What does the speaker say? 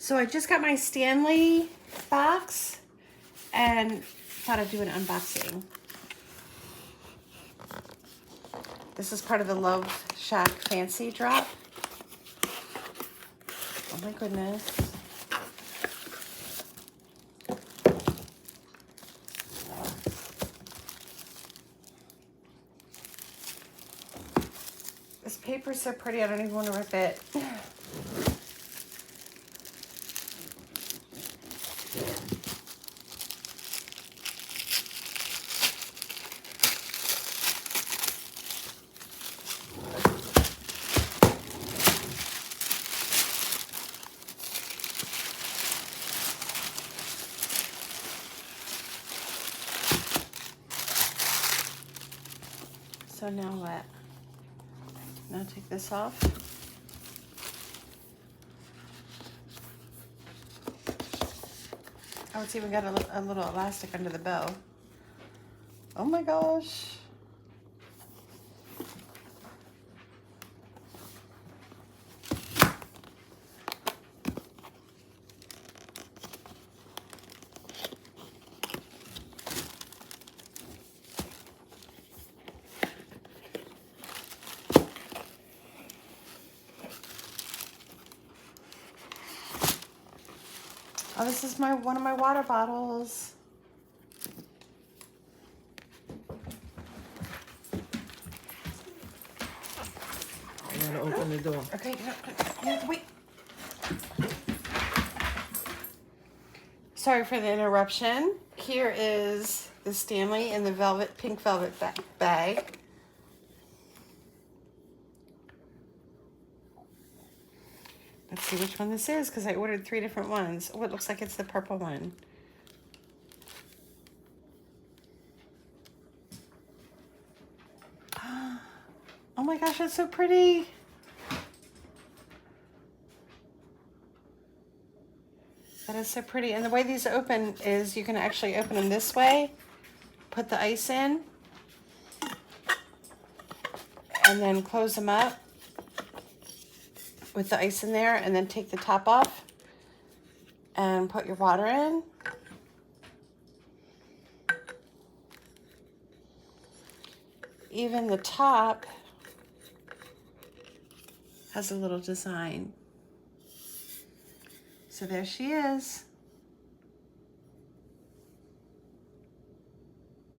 So I just got my Stanley box and thought I'd do an unboxing. This is part of the LoveShackFancy drop. Oh my goodness. This paper's so pretty, I don't even want to rip it. So now what? Now take this off. Oh, it's even got a little elastic under the bow. Oh my gosh. Oh, this is one of my water bottles. I'm gonna open the door. Okay, no, wait. Sorry for the interruption. Here is the Stanley in the pink velvet bag. Let's see which one this is, because I ordered 3 different ones. Oh, it looks like it's the purple one. Oh my gosh, that's so pretty. That is so pretty. And the way these open is you can actually open them this way, put the ice in, and then close them up with the ice in there, and then take the top off and put your water in. Even the top has a little design. So there she is.